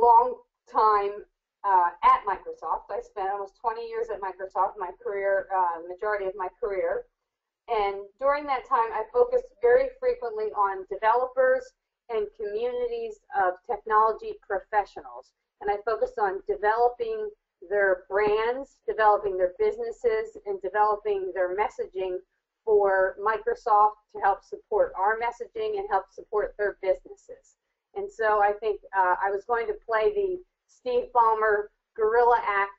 long time at Microsoft. I spent almost 20 years at Microsoft, my career, majority of my career. And during that time, I focused very frequently on developers and communities of technology professionals. And I focused on developing their brands, developing their businesses, and developing their messaging for Microsoft to help support our messaging and help support their businesses. And so I think I was going to play the Steve Ballmer guerrilla act,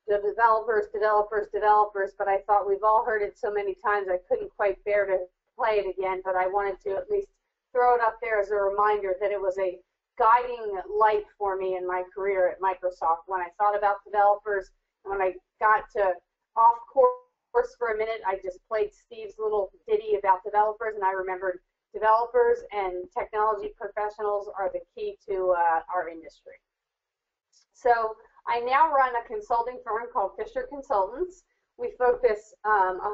the developers, developers, developers, but I thought we've all heard it so many times I couldn't quite bear to play it again, but I wanted to at least throw it up there as a reminder that it was a guiding light for me in my career at Microsoft. When I thought about developers, and when I got to off course for a minute, I just played Steve's little ditty about developers, and I remembered developers and technology professionals are the key to our industry. So I now run a consulting firm called Fisher Consultants. We focus 100%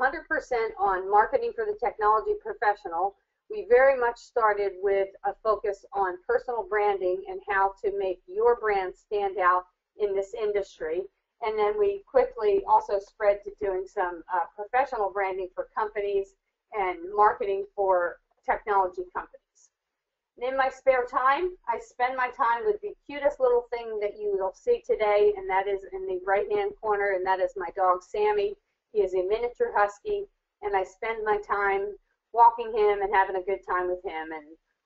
on marketing for the technology professional. We very much started with a focus on personal branding and how to make your brand stand out in this industry. And then we quickly also spread to doing some professional branding for companies and marketing for technology companies. And in my spare time, I spend my time with the cutest little thing that you will see today, and that is in the right-hand corner, and that is my dog, Sammy. He is a miniature husky, and I spend my time walking him and having a good time with him. And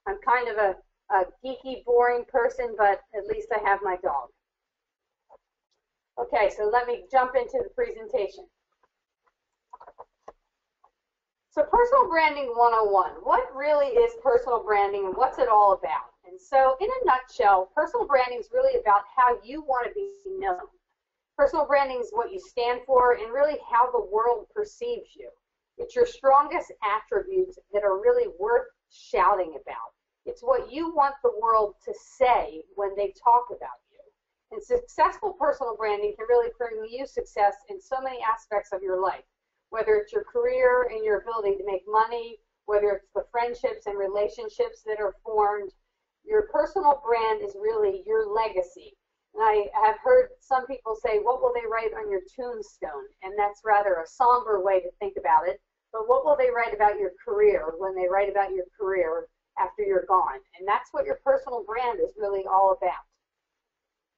I'm kind of a geeky, boring person, but at least I have my dog. Okay, so let me jump into the presentation. So personal branding 101, what really is personal branding and what's it all about? And so in a nutshell, personal branding is really about how you want to be known. Personal branding is what you stand for and really how the world perceives you. It's your strongest attributes that are really worth shouting about. It's what you want the world to say when they talk about you. And successful personal branding can really bring you success in so many aspects of your life, whether it's your career and your ability to make money, whether it's the friendships and relationships that are formed. Your personal brand is really your legacy. And I have heard some people say, what will they write on your tombstone? And that's rather a somber way to think about it. But what will they write about your career when they write about your career after you're gone? And that's what your personal brand is really all about.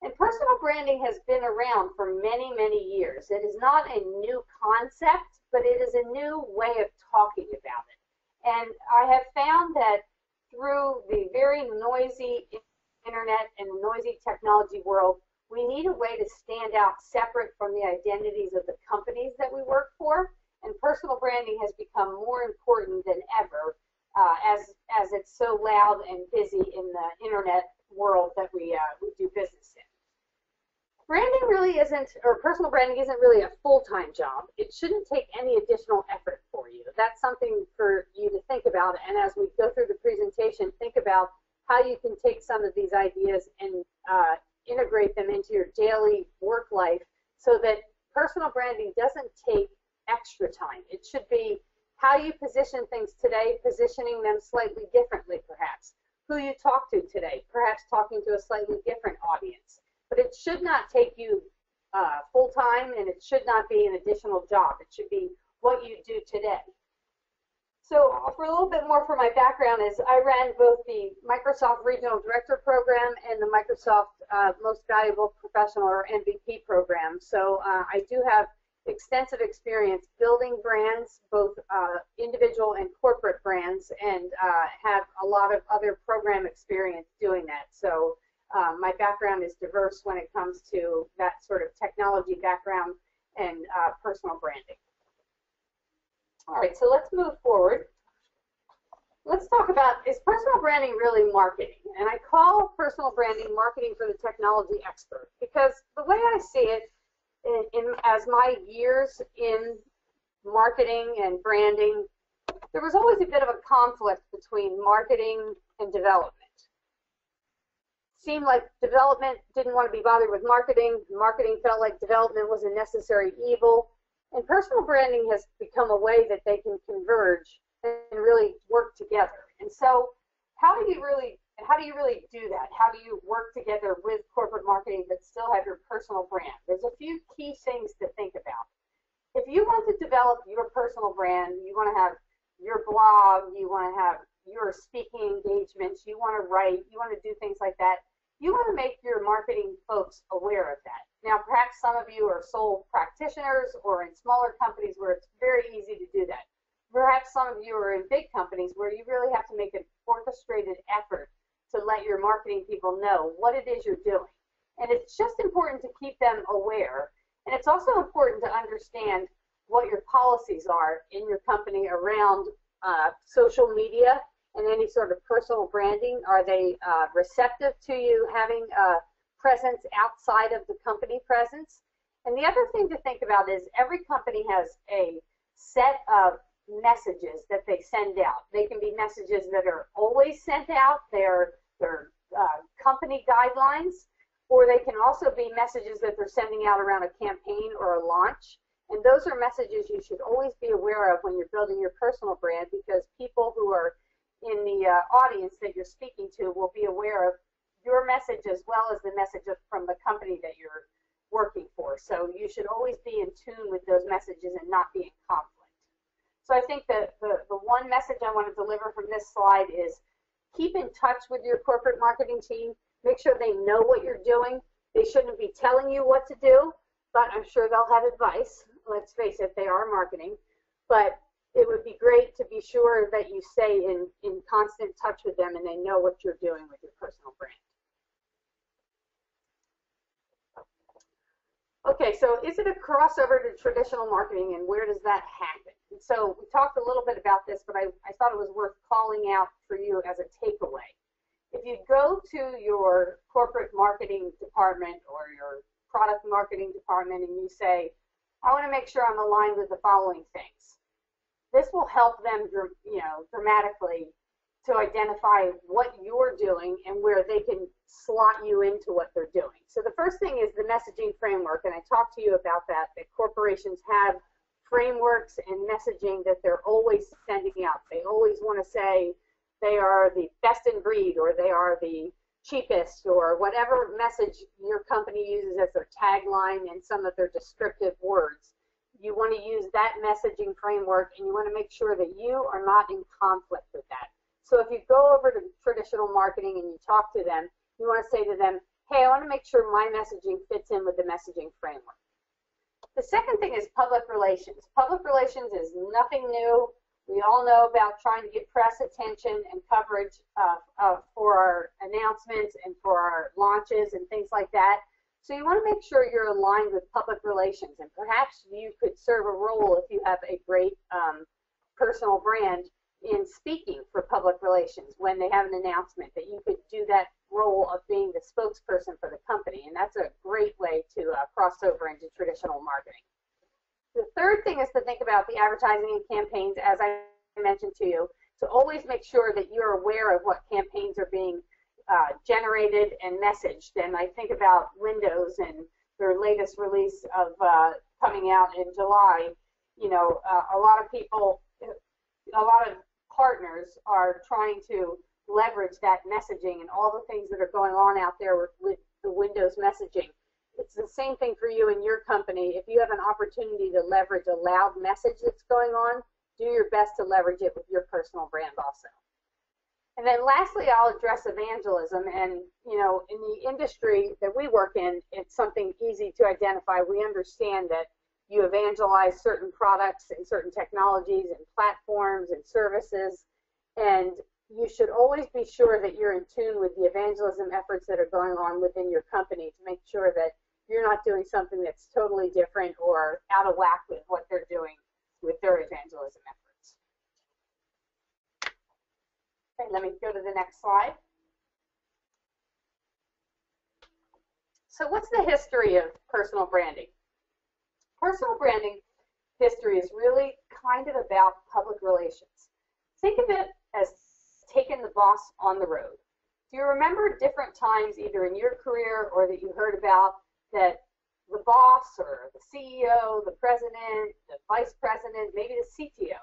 And personal branding has been around for many, many years. It is not a new concept, but it is a new way of talking about it. And I have found that through the very noisy internet and noisy technology world, we need a way to stand out separate from the identities of the companies that we work for. And personal branding has become more important than ever as it's so loud and busy in the internet world that we do business in. Branding really isn't, or personal branding isn't really a full-time job. It shouldn't take any additional effort for you. That's something for you to think about. And as we go through the presentation, think about how you can take some of these ideas and integrate them into your daily work life so that personal branding doesn't take extra time. It should be how you position things today, positioning them slightly differently perhaps. Who you talk to today, perhaps talking to a slightly different audience. But it should not take you full-time, and it should not be an additional job. It should be what you do today. So for a little bit more for my background is I ran both the Microsoft Regional Director Program and the Microsoft Most Valuable Professional, or MVP program. So I do have extensive experience building brands, both individual and corporate brands, and have a lot of other program experience doing that. So my background is diverse when it comes to that sort of technology background and personal branding. All right, so let's move forward. Let's talk about, is personal branding really marketing? And I call personal branding marketing for the technology expert because the way I see it, as my years in marketing and branding, there was always a bit of a conflict between marketing and development. Seemed like development didn't want to be bothered with marketing. Marketing felt like development was a necessary evil. And personal branding has become a way that they can converge and really work together. And so how do you really do that? How do you work together with corporate marketing but still have your personal brand. There's a few key things to think about. If you want to develop your personal brand, you want to have your blog, you want to have your speaking engagements, you want to write, you want to do things like that, you want to make your marketing folks aware of that. Now, perhaps some of you are sole practitioners or in smaller companies where it's very easy to do that. Perhaps some of you are in big companies where you really have to make an orchestrated effort to let your marketing people know what it is you're doing. And it's just important to keep them aware. And it's also important to understand what your policies are in your company around social media and any sort of personal branding. Are they receptive to you having a presence outside of the company presence? And the other thing to think about is every company has a set of messages that they send out. They can be messages that are always sent out. They're company guidelines, or they can also be messages that they're sending out around a campaign or a launch. And those are messages you should always be aware of when you're building your personal brand, because people who are in the audience that you're speaking to will be aware of your message as well as the message from the company that you're working for. So you should always be in tune with those messages and not be in conflict. So I think that the one message I want to deliver from this slide is keep in touch with your corporate marketing team. Make sure they know what you're doing. They shouldn't be telling you what to do, but I'm sure they'll have advice. Let's face it, they are marketing. But it would be great to be sure that you stay in constant touch with them and they know what you're doing with your personal brand. Okay, so is it a crossover to traditional marketing, and where does that happen? And so we talked a little bit about this, but I thought it was worth calling out for you as a takeaway. If you go to your corporate marketing department or your product marketing department and you say, I want to make sure I'm aligned with the following things, this will help them, dramatically to identify what you're doing and where they can slot you into what they're doing. So the first thing is the messaging framework, and I talked to you about that corporations have frameworks and messaging that they're always sending out. They always want to say they are the best in breed, or they are the cheapest, or whatever message your company uses as their tagline and some of their descriptive words. You want to use that messaging framework, and you want to make sure that you are not in conflict with that. So if you go over to traditional marketing and you talk to them, you want to say to them, hey, I want to make sure my messaging fits in with the messaging framework. The second thing is public relations. Public relations is nothing new. We all know about trying to get press attention and coverage for our announcements and for our launches and things like that. So you want to make sure you're aligned with public relations, and perhaps you could serve a role if you have a great personal brand in speaking for public relations when they have an announcement, that you could do that role of being the spokesperson for the company, and that's a great way to cross over into traditional marketing. The third thing is to think about the advertising and campaigns, as I mentioned to you, to always make sure that you're aware of what campaigns are being generated and messaged. And I think about Windows and their latest release of coming out in July. A lot of people, a lot of partners are trying to leverage that messaging and all the things that are going on out there with the Windows messaging. It's the same thing for you in your company. If you have an opportunity to leverage a loud message that's going on, do your best to leverage it with your personal brand also. And then lastly, I'll address evangelism. And, in the industry that we work in, it's something easy to identify. We understand that you evangelize certain products and certain technologies and platforms and services, and you should always be sure that you're in tune with the evangelism efforts that are going on within your company to make sure that you're not doing something that's totally different or out of whack with what they're doing with their evangelism efforts. Okay, let me go to the next slide. So what's the history of personal branding? Personal branding history is really kind of about public relations. Think of it as taking the boss on the road. Do you remember different times, either in your career or that you heard about, that the boss or the CEO, the president, the vice president, maybe the CTO,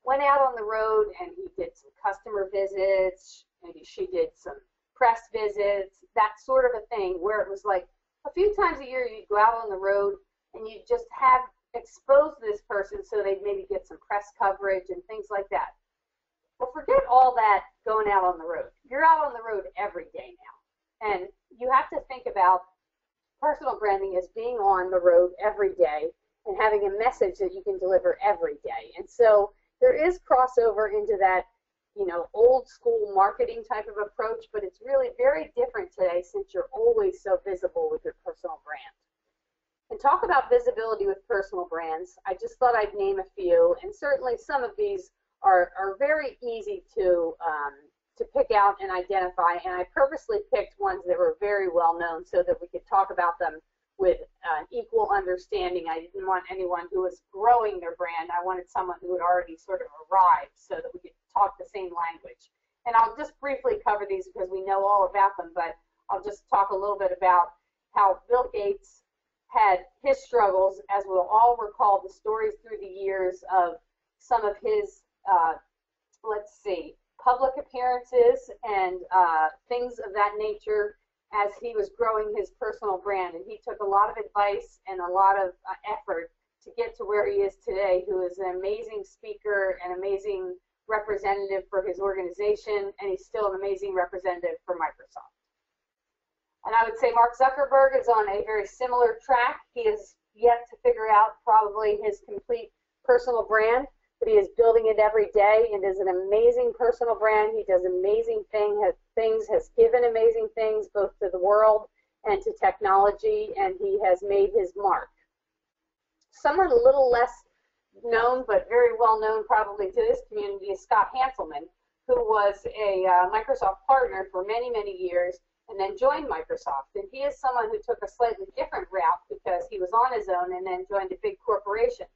went out on the road and he did some customer visits, maybe she did some press visits, that sort of a thing, where it was like a few times a year you go out on the road and you just have exposed this person so they maybe get some press coverage and things like that. Well, forget all that going out on the road. You're out on the road every day now. And you have to think about personal branding as being on the road every day and having a message that you can deliver every day. And so there is crossover into that, you know, old school marketing type of approach, but it's really very different today since you're always so visible with your personal brand. And talk about visibility with personal brands, I just thought I'd name a few, and certainly some of these are very easy to pick out and identify, and I purposely picked ones that were very well known so that we could talk about them with equal understanding. I didn't want anyone who was growing their brand. I wanted someone who had already sort of arrived so that we could talk the same language. And I'll just briefly cover these because we know all about them, but I'll just talk a little bit about how Bill Gates had his struggles, as we'll all recall the stories through the years of some of his, let's see, public appearances and things of that nature as he was growing his personal brand. And he took a lot of advice and a lot of effort to get to where he is today, who is an amazing speaker, an amazing representative for his organization, and he's still an amazing representative for Microsoft. And I would say Mark Zuckerberg is on a very similar track. He has yet to figure out probably his complete personal brand, but he is building it every day and is an amazing personal brand. He does amazing things, has given amazing things both to the world and to technology, and he has made his mark. Someone a little less known, but very well known probably to this community, is Scott Hanselman, who was a Microsoft partner for many, many years and then joined Microsoft. And he is someone who took a slightly different route because he was on his own and then joined a big corporation.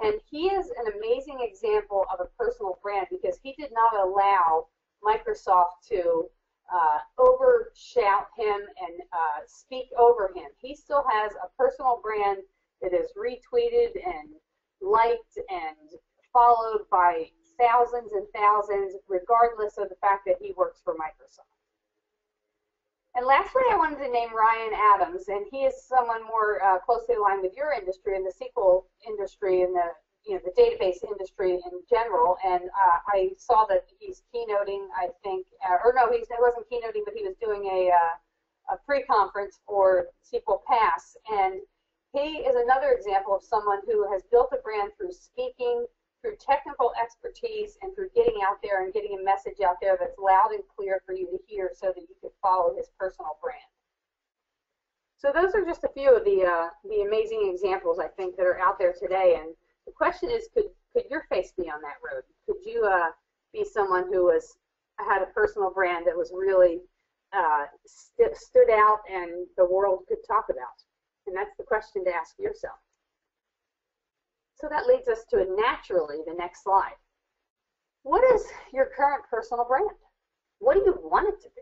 And he is an amazing example of a personal brand because he did not allow Microsoft to overshout him and speak over him. He still has a personal brand that is retweeted and liked and followed by thousands and thousands, regardless of the fact that he works for Microsoft. And lastly, I wanted to name Ryan Adams, and he is someone more closely aligned with your industry, in the SQL industry, and the database industry in general. And I saw that he's keynoting, I think, or no, he wasn't keynoting, but he was doing a pre-conference for SQL Pass. And he is another example of someone who has built a brand through speaking, through technical expertise, and through getting out there and getting a message out there that's loud and clear for you to hear so that you could follow his personal brand. So those are just a few of the amazing examples, I think, that are out there today. And the question is, could your face be on that road? Could you be someone who had a personal brand that was really stood out and the world could talk about? And that's the question to ask yourself. So that leads us to naturally the next slide. What is your current personal brand? What do you want it to be?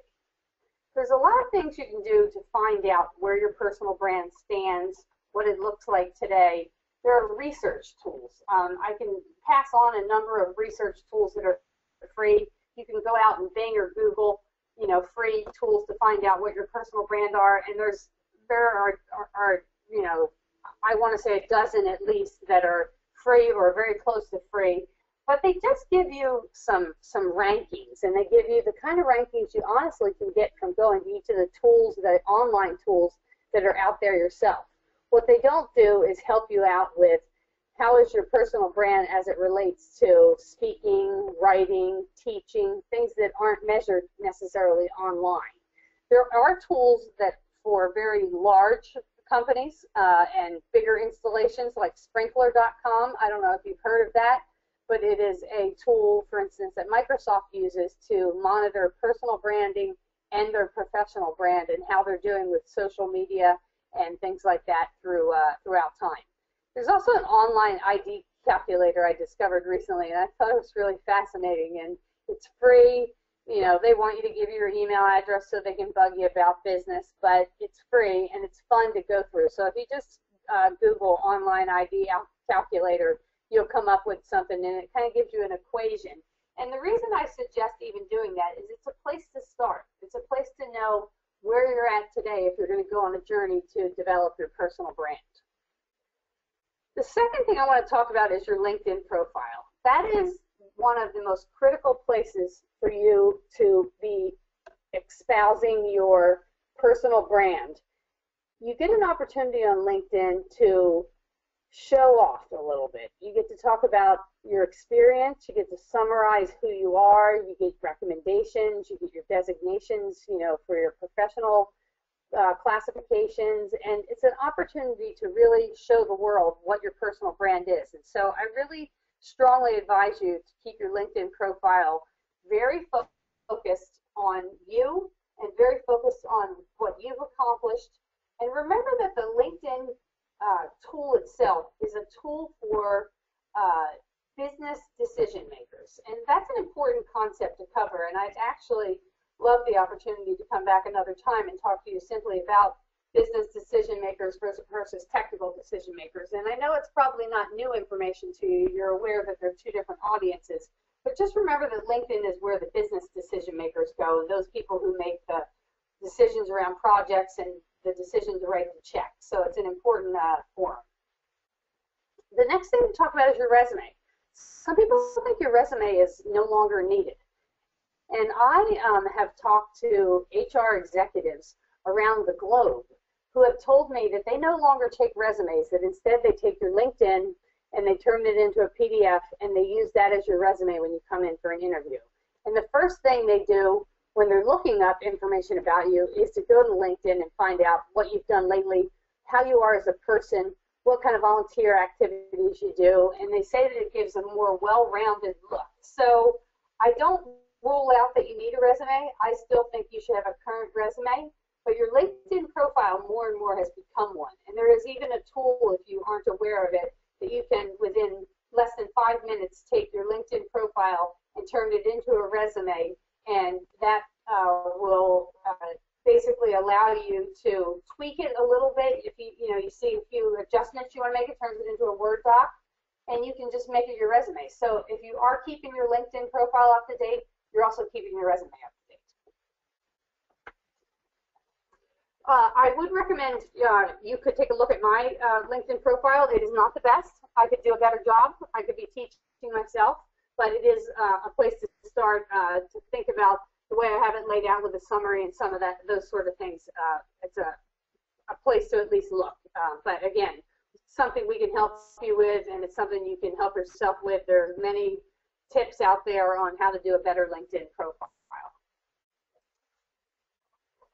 There's a lot of things you can do to find out where your personal brand stands, what it looks like today. There are research tools. I can pass on a number of research tools that are free. You can go out and Bing or Google, free tools to find out what your personal brand are. And there are I want to say a dozen at least that are free or very close to free, but they just give you some rankings, and they give you the kind of rankings you honestly can get from going to each of the tools, the online tools that are out there yourself. What they don't do is help you out with how is your personal brand as it relates to speaking, writing, teaching, things that aren't measured necessarily online. There are tools that for very large companies and bigger installations like sprinkler.com. I don't know if you've heard of that, but it is a tool, for instance, that Microsoft uses to monitor personal branding and their professional brand and how they're doing with social media and things like that throughout time. There's also an online ID calculator I discovered recently, and I thought it was really fascinating, and it's free. They want you to give your email address so they can bug you about business, but it's free and it's fun to go through. So if you just Google online ID calculator, you'll come up with something, and it kind of gives you an equation. And the reason I suggest even doing that is it's a place to start. It's a place to know where you're at today if you're going to go on a journey to develop your personal brand. The second thing I want to talk about is your LinkedIn profile. That is one of the most critical places for you to be espousing your personal brand. You get an opportunity on LinkedIn to show off a little bit. You get to talk about your experience, you get to summarize who you are, you get recommendations, you get your designations, for your professional classifications, and it's an opportunity to really show the world what your personal brand is. And so I really strongly advise you to keep your LinkedIn profile very focused on you and very focused on what you've accomplished. And remember that the LinkedIn tool itself is a tool for business decision makers. And that's an important concept to cover. And I'd actually love the opportunity to come back another time and talk to you simply about business decision makers versus technical decision makers. And I know it's probably not new information to you. You're aware that there are two different audiences. But just remember that LinkedIn is where the business decision makers go, and those people who make the decisions around projects and the decision to write the check. So it's an important forum. The next thing to talk about is your resume. Some people think your resume is no longer needed. And I have talked to HR executives around the globe who have told me that they no longer take resumes, that instead they take your LinkedIn and they turn it into a PDF and they use that as your resume when you come in for an interview. And the first thing they do when they're looking up information about you is to go to LinkedIn and find out what you've done lately, how you are as a person, what kind of volunteer activities you do, and they say that it gives a more well-rounded look. So I don't rule out that you need a resume. I still think you should have a current resume, but your LinkedIn profile more and more has become one. And there is even a tool, if you aren't aware of it, that you can, within less than 5 minutes, take your LinkedIn profile and turn it into a resume, and that will basically allow you to tweak it a little bit. If you see a few adjustments you want to make, it turns it into a Word doc, and you can just make it your resume. So if you are keeping your LinkedIn profile up to date, you're also keeping your resume up to date. I would recommend you could take a look at my LinkedIn profile. It is not the best. I could do a better job. I could be teaching myself, but it is a place to start to think about the way I have it laid out with a summary and some of those sort of things. It's a place to at least look. But again, something we can help you with, and it's something you can help yourself with. There are many tips out there on how to do a better LinkedIn profile.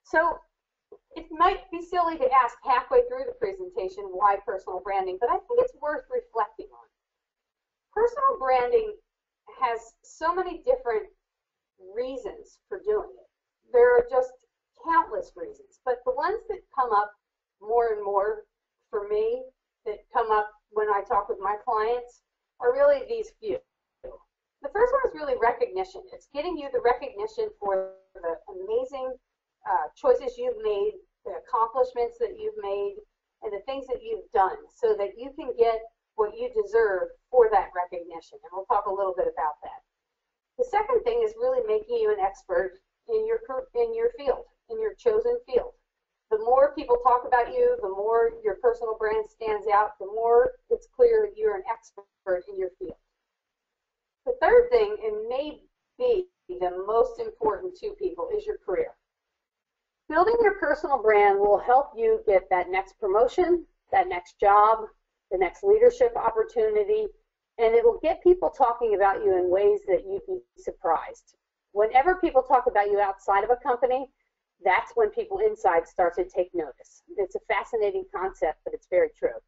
So it might be silly to ask halfway through the presentation why personal branding, but I think it's worth reflecting on. Personal branding has so many different reasons for doing it. There are just countless reasons, but the ones that come up more and more for me, that come up when I talk with my clients, are really these few. The first one is really recognition. It's getting you the recognition for the amazing choices you've made, the accomplishments that you've made, and the things that you've done, so that you can get what you deserve for that recognition. And we'll talk a little bit about that. The second thing is really making you an expert in your field, in your chosen field. The more people talk about you, the more your personal brand stands out, the more it's clear that you're an expert in your field. The third thing, and may be the most important to people, is your career. Building your personal brand will help you get that next promotion, that next job, the next leadership opportunity, and it will get people talking about you in ways that you'd be surprised. Whenever people talk about you outside of a company, that's when people inside start to take notice. It's a fascinating concept, but it's very true.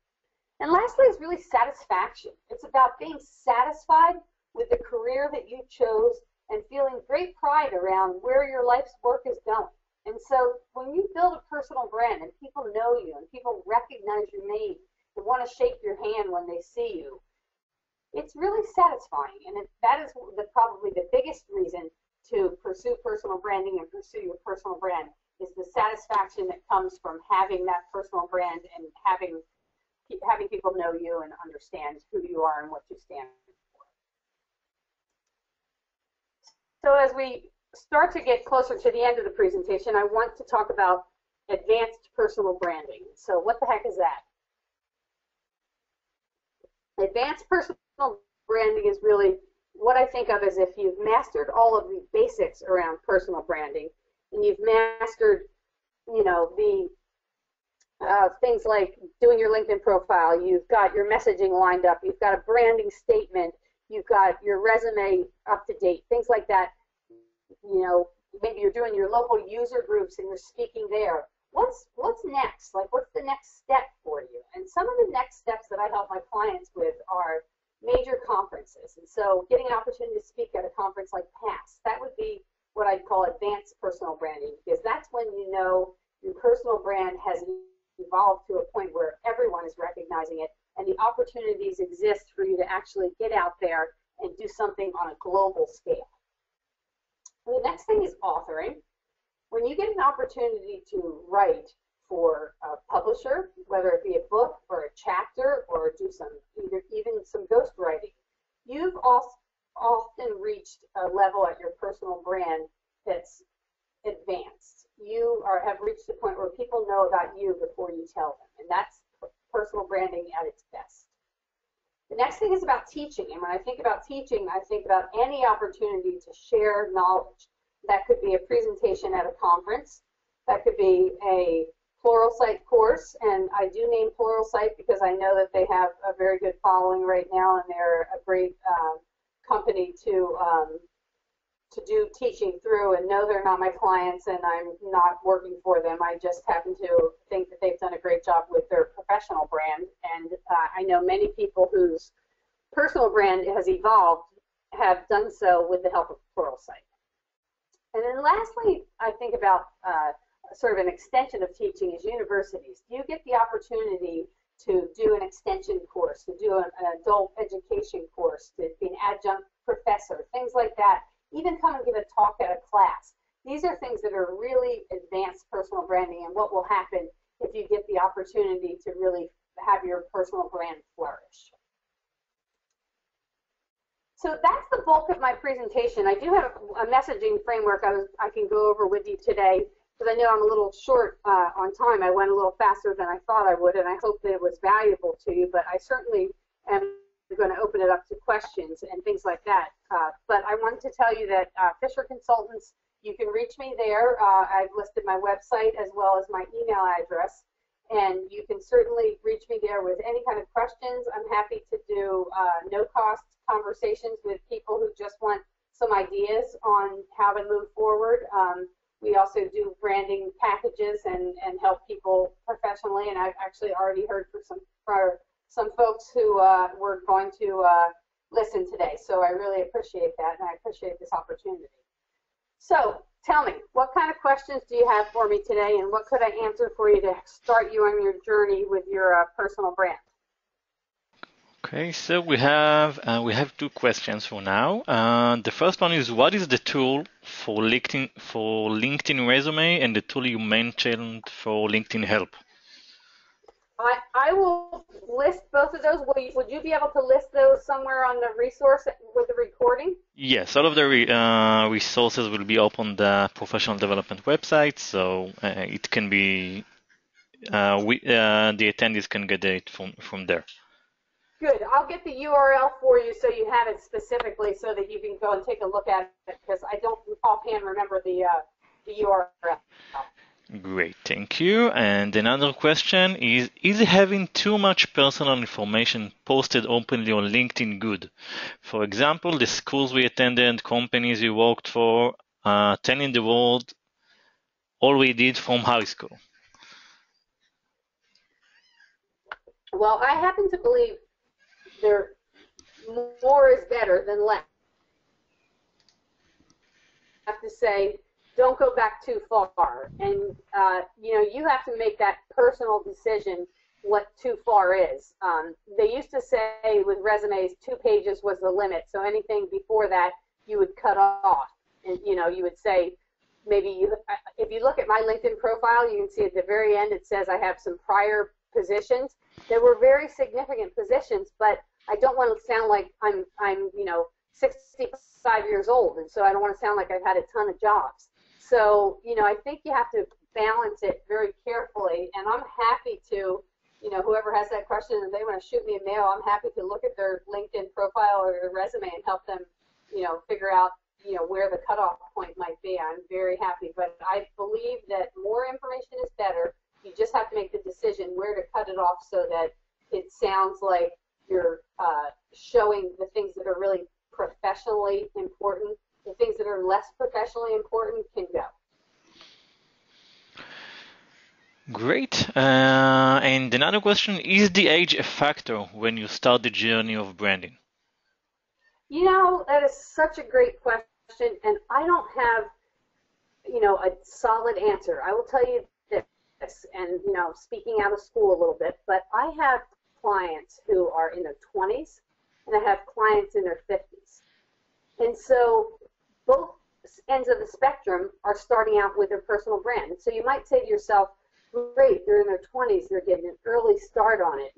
And lastly is really satisfaction. It's about being satisfied with the career that you chose and feeling great pride around where your life's work is going. And so when you build a personal brand and people know you and people recognize your name and want to shake your hand when they see you, it's really satisfying. And that is probably the biggest reason to pursue personal branding and pursue your personal brand, is the satisfaction that comes from having that personal brand and having people know you and understand who you are and what you stand for. So as we start to get closer to the end of the presentation, I want to talk about advanced personal branding. So what the heck is that? Advanced personal branding is really what I think of as if you've mastered all of the basics around personal branding, and you've mastered, you know, the things like doing your LinkedIn profile, you've got your messaging lined up, you've got a branding statement, you've got your resume up to date, things like that. You know, maybe you're doing your local user groups and you're speaking there. What's next? Like, what's the next step for you? And some of the next steps that I help my clients with are major conferences. And so getting an opportunity to speak at a conference like PASS, that would be what I'd call advanced personal branding, because that's when you know your personal brand has evolved to a point where everyone is recognizing it and the opportunities exist for you to actually get out there and do something on a global scale. And the next thing is authoring. When you get an opportunity to write for a publisher, whether it be a book or a chapter or do even some ghost writing, you've often reached a level at your personal brand that's advanced. You have reached the point where people know about you before you tell them, and that's personal branding at its best. The next thing is about teaching, and when I think about teaching, I think about any opportunity to share knowledge. That could be a presentation at a conference, that could be a Pluralsight course, and I do name Pluralsight because I know that they have a very good following right now, and they're a great company to do teaching through, and no, they're not my clients, and I'm not working for them. I just happen to think that they've done a great job with their professional brand, and I know many people whose personal brand has evolved have done so with the help of Pluralsight. And then lastly, I think about sort of an extension of teaching is universities. Do you get the opportunity to do an extension course, to do an adult education course, to be an adjunct professor, things like that? Even come and give a talk at a class. These are things that are really advanced personal branding and what will happen if you get the opportunity to really have your personal brand flourish. So that's the bulk of my presentation. I do have a messaging framework I can go over with you today, because I know I'm a little short on time. I went a little faster than I thought I would, and I hope that it was valuable to you, but I certainly am going to open it up to questions and things like that. But I wanted to tell you that Fisher Consultants, you can reach me there. I've listed my website as well as my email address, and you can certainly reach me there with any kind of questions. I'm happy to do no-cost conversations with people who just want some ideas on how to move forward. We also do branding packages and help people professionally, and I've actually already heard for some folks who were going to listen today. So I really appreciate that, and I appreciate this opportunity. So tell me, what kind of questions do you have for me today, and what could I answer for you to start you on your journey with your personal brand? Okay, so we have two questions for now. The first one is, what is the tool for LinkedIn resume and the tool you mentioned for LinkedIn Help? I will list both of those. Would you be able to list those somewhere on the resource with the recording? Yes, all of the resources will be up on the professional development website, so it can be the attendees can get it from there. Good. I'll get the URL for you so you have it specifically so that you can go and take a look at it, because I don't offhand remember the URL. Great, thank you. And another question is having too much personal information posted openly on LinkedIn good? For example, the schools we attended, companies we worked for, telling the world all we did from high school. Well, I happen to believe more is better than less. I have to say, don't go back too far, and you have to make that personal decision what too far is. They used to say with resumes 2 pages was the limit, so anything before that you would cut off, and you would say maybe if you look at my LinkedIn profile, you can see at the very end it says I have some prior positions. There were very significant positions, but I don't want to sound like I'm 65 years old, and so I don't want to sound like I've had a ton of jobs. So, I think you have to balance it very carefully, and I'm happy to, whoever has that question and they want to shoot me a mail, I'm happy to look at their LinkedIn profile or their resume and help them, figure out, where the cutoff point might be. I'm very happy, but I believe that more information is better. You just have to make the decision where to cut it off so that it sounds like you're showing the things that are really professionally important. The things that are less professionally important can go. Great. And another question, is the age a factor when you start the journey of branding? That is such a great question, and I don't have, a solid answer. I will tell you this, and, speaking out of school a little bit, but I have clients who are in their 20s, and I have clients in their 50s. And so both ends of the spectrum are starting out with their personal brand. And so you might say to yourself, great, they're in their 20s, they're getting an early start on it,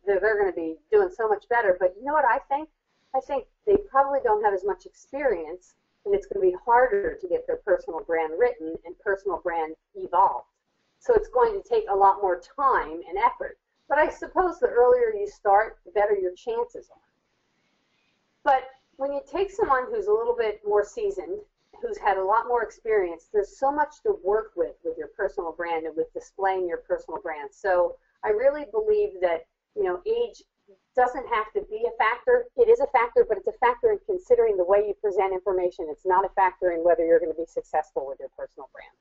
they're going to be doing so much better. But you know what I think? I think they probably don't have as much experience, and it's going to be harder to get their personal brand written and personal brand evolved. So it's going to take a lot more time and effort. But I suppose the earlier you start, the better your chances are. But when you take someone who's a little bit more seasoned, who's had a lot more experience, there's so much to work with your personal brand and with displaying your personal brand. So I really believe that, age doesn't have to be a factor. It is a factor, but it's a factor in considering the way you present information. It's not a factor in whether you're going to be successful with your personal brand.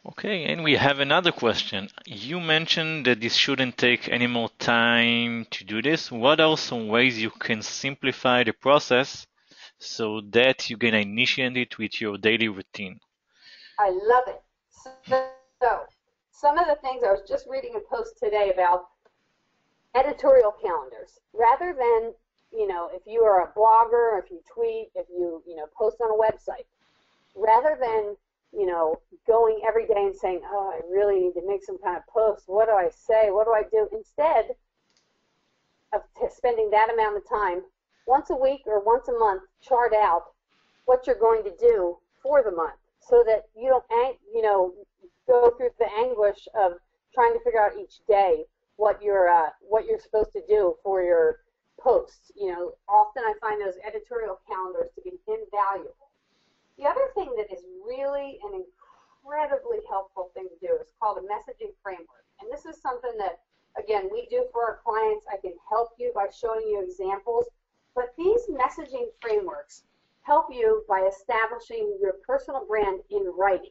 Okay, and we have another question. You mentioned that this shouldn't take any more time to do this. What are some ways you can simplify the process so that you can initiate it with your daily routine? I love it. So some of the things, I was just reading a post today about editorial calendars. Rather than, if you are a blogger, if you tweet, if you, post on a website, rather than going every day and saying, oh, I really need to make some kind of post. What do I say? What do I do? Instead of spending that amount of time, once a week or once a month, chart out what you're going to do for the month so that you don't, go through the anguish of trying to figure out each day what you're supposed to do for your posts. Often I find those editorial calendars to be invaluable. The other thing that is really an incredibly helpful thing to do is called a messaging framework. And this is something that, again, we do for our clients. I can help you by showing you examples. But these messaging frameworks help you by establishing your personal brand in writing.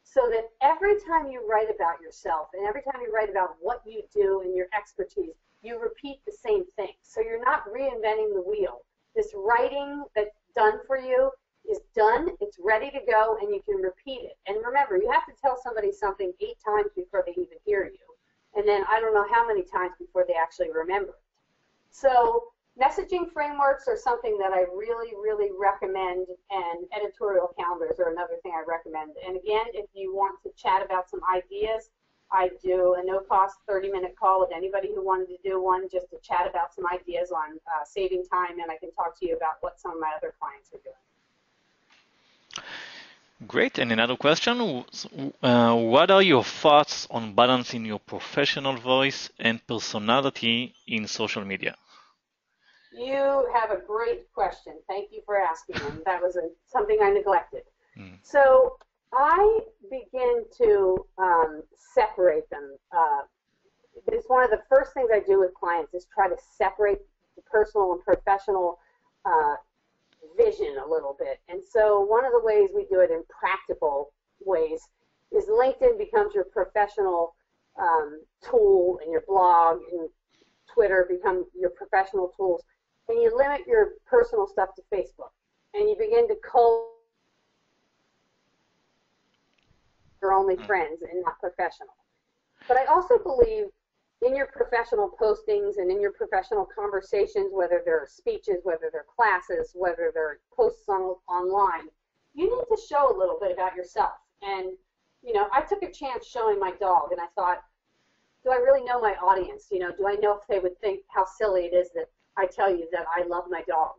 So that every time you write about yourself and every time you write about what you do and your expertise, you repeat the same thing. So you're not reinventing the wheel. This writing that's done for you is done, it's ready to go, and you can repeat it. And remember, you have to tell somebody something 8 times before they even hear you. And then I don't know how many times before they actually remember it. So messaging frameworks are something that I really, really recommend, and editorial calendars are another thing I recommend. And again, if you want to chat about some ideas, I do a no-cost 30-minute call with anybody who wanted to do one just to chat about some ideas on saving time, and I can talk to you about what some of my other clients are doing. Great. And another question, what are your thoughts on balancing your professional voice and personality in social media? You have a great question. Thank you for asking. And that was something I neglected. So I begin to separate them. It's one of the first things I do with clients is try to separate the personal and professional vision a little bit. And so one of the ways we do it in practical ways is LinkedIn becomes your professional tool, and your blog and Twitter become your professional tools, and you limit your personal stuff to Facebook, and you begin to cull your only friends and not professional. But I also believe in your professional postings and in your professional conversations, whether they're speeches, whether they're classes, whether they're posts online, you need to show a little bit about yourself. And, I took a chance showing my dog, and I thought, do I really know my audience? You know, do I know if they would think how silly it is that I tell you that I love my dog?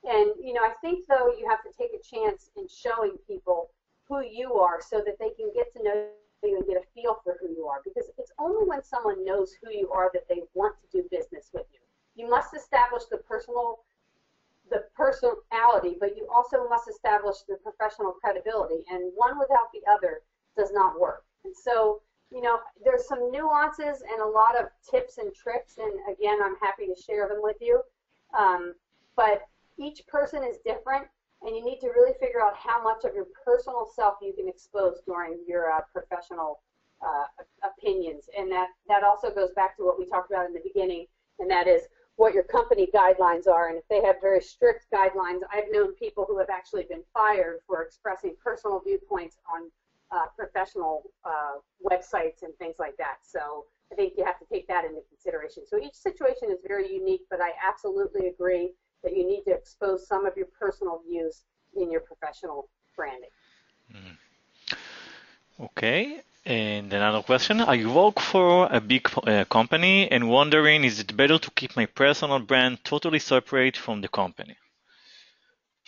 And, you know, I think, though, you have to take a chance in showing people who you are so that they can get to know you and get a feel for who you are. Because it's only when someone knows who you are that they want to do business with you. You must establish the personality, but you also must establish the professional credibility. And one without the other does not work. And so, you know, there's some nuances and a lot of tips and tricks. And again, I'm happy to share them with you. But each person is different, and you need to really figure out how much of your personal self you can expose during your professional opinions. And that also goes back to what we talked about in the beginning, and that is what your company guidelines are. And if they have very strict guidelines, I've known people who have actually been fired for expressing personal viewpoints on professional websites and things like that. So I think you have to take that into consideration. So each situation is very unique, but I absolutely agree that you need to expose some of your personal views in your professional branding. Okay, and another question. I work for a big company and wondering, is it better to keep my personal brand totally separate from the company?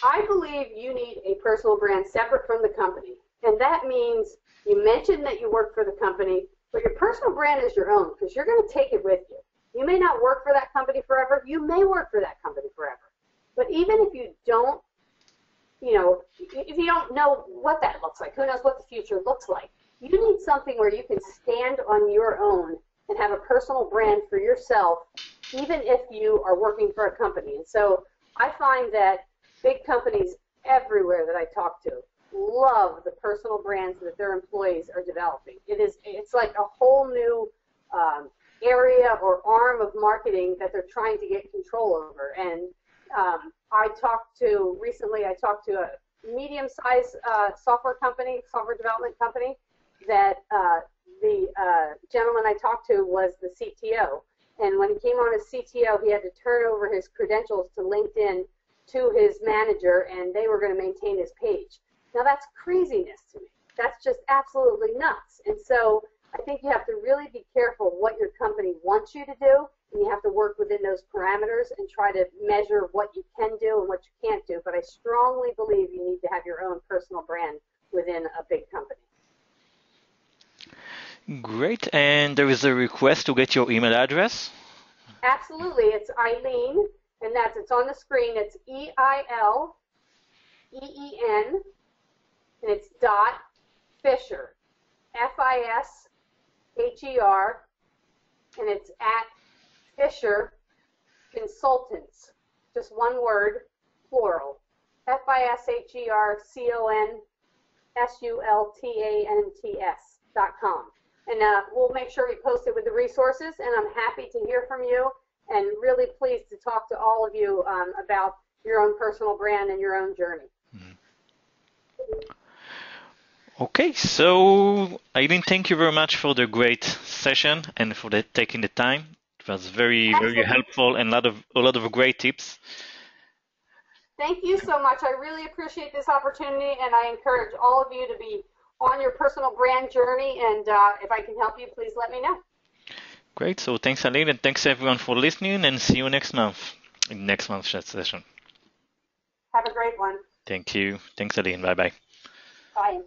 I believe you need a personal brand separate from the company. And that means you mentioned that you work for the company, but your personal brand is your own because you're going to take it with you. You may not work for that company forever. You may work for that company forever. But even if you don't, you know, if you don't know what that looks like, who knows what the future looks like, you need something where you can stand on your own and have a personal brand for yourself, even if you are working for a company. And so I find that big companies everywhere that I talk to love the personal brands that their employees are developing. It's like a whole new area or arm of marketing that they're trying to get control over. And recently I talked to a medium-sized software development company that the gentleman I talked to was the CTO. And when he came on as CTO, he had to turn over his credentials to LinkedIn to his manager, and they were going to maintain his page. Now that's craziness to me. That's just absolutely nuts. And so I think you have to really be careful what your company wants you to do, and you have to work within those parameters and try to measure what you can do and what you can't do. But I strongly believe you need to have your own personal brand within a big company. Great. And there is a request to get your email address. Absolutely. It's Eileen, and it's on the screen. It's EILEEN, and it's .Fisher, FISHER, and it's at Fisher Consultants, just one word, plural, FISHERConsultants.com. And we'll make sure we post it with the resources, and I'm happy to hear from you and really pleased to talk to all of you about your own personal brand and your own journey. Okay, so Eileen, thank you very much for the great session and for taking the time. It was very helpful and a lot of great tips. Thank you so much. I really appreciate this opportunity, and I encourage all of you to be on your personal brand journey. And if I can help you, please let me know. Great. So thanks, Eileen, and thanks everyone for listening. And see you next month in next month's chat session. Have a great one. Thank you. Thanks, Eileen. Bye bye. Bye.